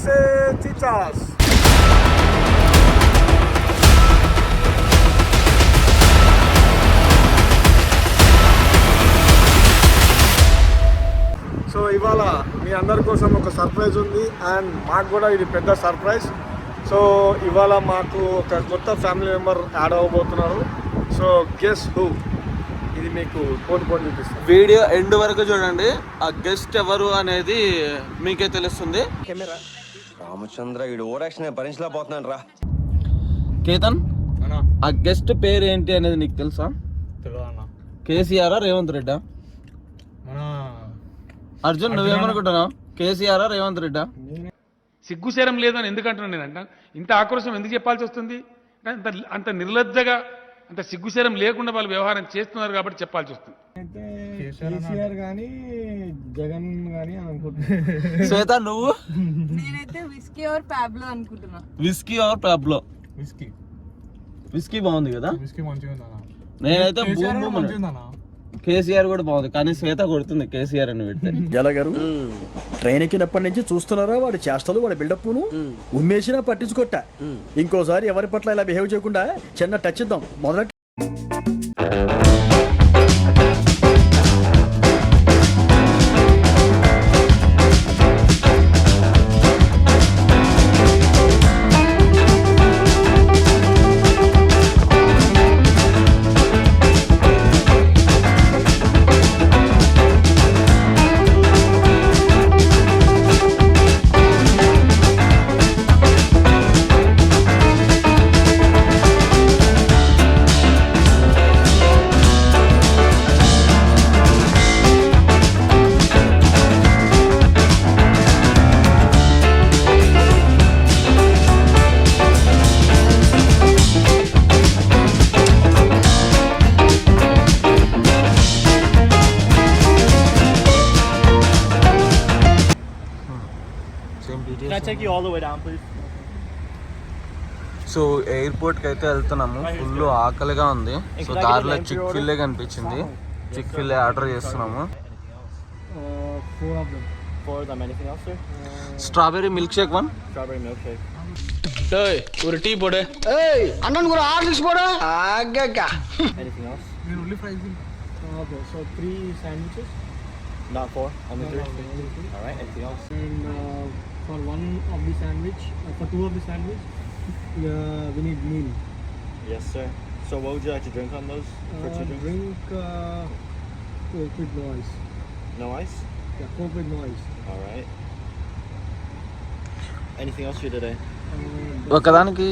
say chichas. So ఇవాళ మీ అందరి కోసం ఒక సర్ప్రైజ్ ఉంది అండ్ మాకు కూడా ఇది పెద్ద సర్ప్రైజ్. సో ఇవాళ మాకు ఒక కొత్త ఫ్యామిలీ మెంబర్ యాడ్ అవ్వబోతున్నారు. సో గెస్ హూ, ఇది మీకు ఫోన్ చూపిస్తాను. వీడియో ఎండ్ వరకు చూడండి. ఆ గెస్ట్ ఎవరు అనేది మీకే తెలుస్తుంది. కెమెరా రామచంద్ర వీడు ఓరాక్షన్ భరించలేకపోతున్నాను రా. కేతన్, ఆ గెస్ట్ పేరు ఏంటి అనేది నీకు తెలుసా? కేసీఆర్ రేవంత్ రెడ్డా? అర్జున్ నువ్వేమనుకుంటున్నావు? కేసీఆర్ రేవంత్ రెడ్డా? సిగ్గుశరం లేదని ఎందుకంటున్నాను నేనంట. ఇంత ఆక్రోశం ఎందుకు చెప్పాల్సి వస్తుంది? అంత నిర్లజ్జగా, అంత సిగ్గుశరం లేకుండా వాళ్ళు వ్యవహారం చేస్తున్నారు కాబట్టి చెప్పాల్సి వస్తుంది. కేసీఆర్ గానీ జగన్ గానీ అనుకుంటున్నా. శ్వేత నువ్వు? నేనైతే విస్కీ ఆర్ పాబ్లో అనుకుంటున్నా. Whisky or Pablo? విస్కీ బాగుంది కదా. నేనైతే కేసీఆర్ కూడా బాగుంది, కానీ శ్వేత కొడుతుంది కేసీఆర్ అని పెడితే. ఎలాగారు ట్రైన్ ఎక్కినప్పటి నుంచి చూస్తున్నారా వాడి చేష్టలు, వాడి బిల్డప్ను. ఉమ్మేసినా పట్టించుకోట. ఇంకోసారి ఎవరి పట్ల ఇలా బిహేవ్ చేయకుండా చిన్న టచ్ ఇద్దాం మొదట. సో ఎయిర్పోర్ట్కి అయితే వెళ్తున్నాము. ఫుల్ ఆకలిగా ఉంది. సో దారిలో చిక్ ఫిల్లే కనిపించింది. చిక్ ఫిల్లే ఆర్డర్ చేస్తున్నాము. Strawberry milk shake one. ஒரு டீ போடு. ஏய் அண்ணன் கூட ஆர்டர்ஸ் போடு. ஆகக்கா. Anything else? Only fries. Okay, so 3 sandwiches. Not 4, only 3. All right, anything else? And for one of the sandwich, for 2 of the sandwich, we need meal. Yes, sir. So what would you like to drink on those? For 2 drinks? Drink Coke with no ice. No ice? Yeah, Coke with no ice. All right. Anything else for you today? ఒకదానికి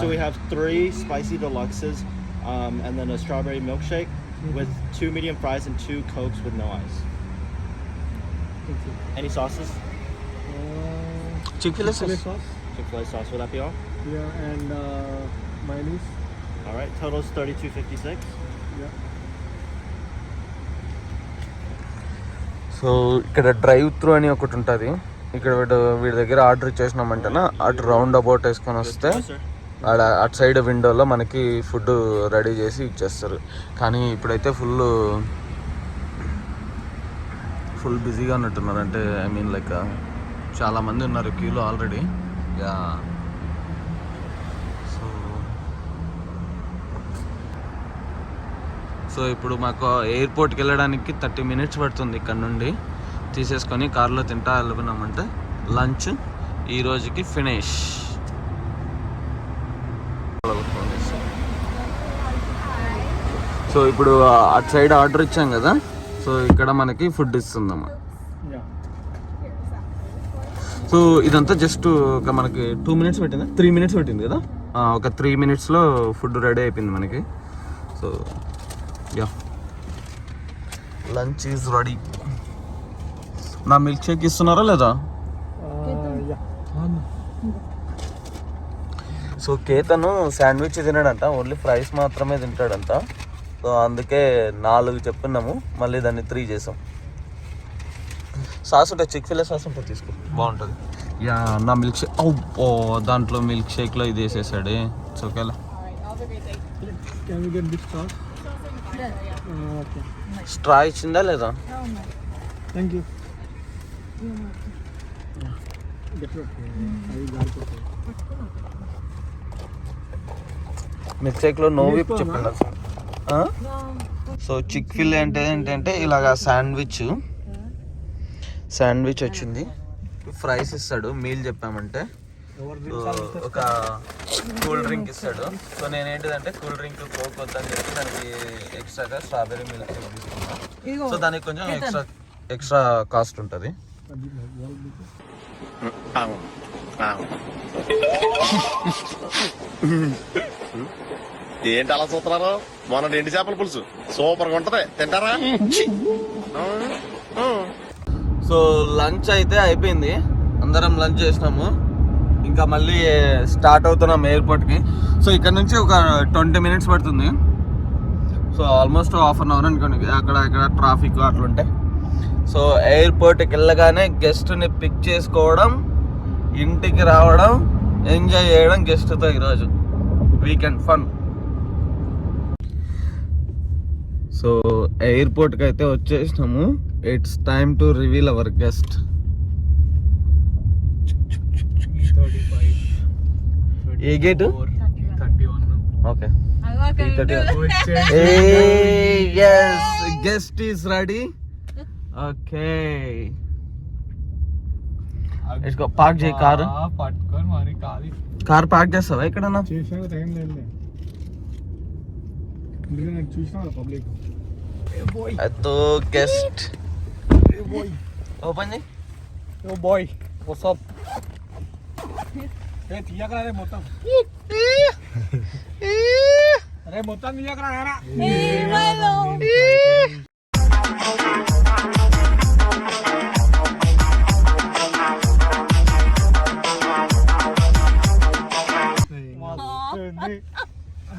So we have 3 spicy deluxes, and then a strawberry milkshake with 2 medium fries and 2 Cokes with no ice. Any sauces? Chick-fil-A sauce. Chick-fil-A sauce, would that be all? Yeah, and mayonnaise. All right, total's $32.56. Yeah. So ఇక్కడ drive through అని ఒకటి ఉంటుంది. ఇక్కడ వీడి దగ్గర order ఇచ్చేసినామంటేనా అటు round about వేసుకొని వస్తే ఆడ అటు సైడ్ విండోలో మనకి ఫుడ్ రెడీ చేసి ఇచ్చేస్తారు. కానీ ఇప్పుడైతే ఫుల్ బిజీగా ఉన్నట్టున్నారు. అంటే ఐ మీన్ లైక్ చాలామంది ఉన్నారు క్యూలో ఆల్రెడీ. యా, సో ఇప్పుడు మాకు ఎయిర్పోర్ట్కి వెళ్ళడానికి 30 minutes పడుతుంది. ఇక్కడ నుండి తీసేసుకొని కార్లో తింటా వెళ్ళిపోయినామంటే లంచ్ ఈ రోజుకి ఫినిష్. సో ఇప్పుడు అటు సైడ్ ఆర్డర్ ఇచ్చాం కదా, సో ఇక్కడ మనకి ఫుడ్ ఇస్తుందమ్మా. సో ఇదంతా జస్ట్ ఒక మనకి 2 minutes పెట్టిందా, 3 minutes పెట్టింది కదా. ఒక 3 minutesలో ఫుడ్ రెడీ అయిపోయింది మనకి. So yeah, lunch is ready. నా మిల్క్ షేక్ ఇస్తున్నారా లేదా? సో కేతను శాండ్విచ్ తినాడంట, ఓన్లీ ఫ్రైస్ మాత్రమే తింటాడంట. సో అందుకే 4 చెప్పున్నాము, మళ్ళీ దాన్ని 3 చేసాం. సాస్ ఉంటుంది, చిక్ ఫిల్లే సాస్ ఉంటుంది, తీసుకో, బాగుంటుంది. యా, నా మిల్క్ షేక్ దాంట్లో మిల్క్ షేక్లో ఇది వేసేసాడే. సో ఓకేలా. స్ట్రా ఇచ్చిందా లేదా? Thank you. మిల్క్ షేక్లో నో విప్ చెప్పండి అసలు. సో చిక్ ఫిల్ అంటే ఏంటంటే ఇలాగా శాండ్విచ్ వచ్చింది, ఫ్రైస్ ఇస్తాడు మీల్ చెప్పామంటే. సో ఒక కూల్ డ్రింక్ ఇస్తాడు. సో నేనేంటిదంటే కూల్ డ్రింక్ కోక్ వద్దని చెప్పి దానికి ఎక్స్ట్రాగా స్ట్రాబెర్రీ మిల్క్ షేక్ తీసుకున్నాను. సో దానికి కొంచెం ఎక్స్ట్రా కాస్ట్ ఉంటుంది. ఏంటి అలా చూస్తున్నారు? మొన్న ఎండి చేపల పులుసు సూపర్ గా ఉంటది, తింటారా? సో లంచ్ అయితే అయిపోయింది, అందరం లంచ్ చేసినాము. ఇంకా మళ్ళీ స్టార్ట్ అవుతున్నాం ఎయిర్పోర్ట్కి. సో ఇక్కడ నుంచి ఒక 20 minutes పడుతుంది. So almost half an hour అనుకోండి, అక్కడ ట్రాఫిక్ అట్లుంటాయి. సో ఎయిర్పోర్ట్కి వెళ్ళగానే గెస్ట్ని పిక్ చేసుకోవడం, ఇంటికి రావడం, ఎంజాయ్ చేయడం గెస్ట్తో ఈరోజు వీకెండ్ ఫన్. సో ఎయిర్పోర్ట్కి అయితే వచ్చేసినాము. It's time to reveal our guest. A gate? Okay, guest is ready. Okay, park చేయి కారు. కార్ పార్క్ చేస్తావా ఎక్కడన్నా? అదో గెస్ట్ ఓపెన్ చేయి. బాయ్ వాట్సాప్ తీయకరా మొత్తం, అరే మొత్తం తీయకరా.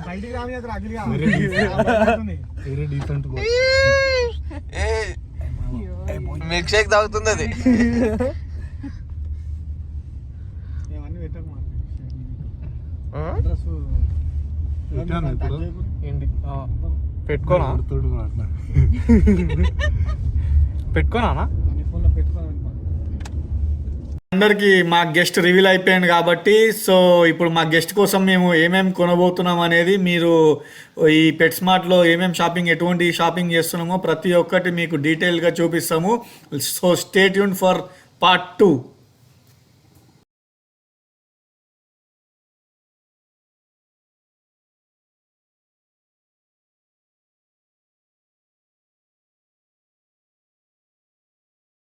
బయటికి రానియద్దు అగిలిగా. మిల్క్ షేక్ తాగుతుంది అది. పెట్టుకోనా అందరికి మా గెస్ట్ రివీల్ అయిపోయింది కాబట్టి, సో ఇప్పుడు మా గెస్ట్ కోసం మేము ఏమేమి కొనబోతున్నాం అనేది, మీరు ఈ పెట్ స్మార్ట్లో ఏమేమి షాపింగ్, ఎటువంటి షాపింగ్ చేస్తున్నామో ప్రతి ఒక్కటి మీకు డీటెయిల్గా చూపిస్తాము. So stay tune for part 2.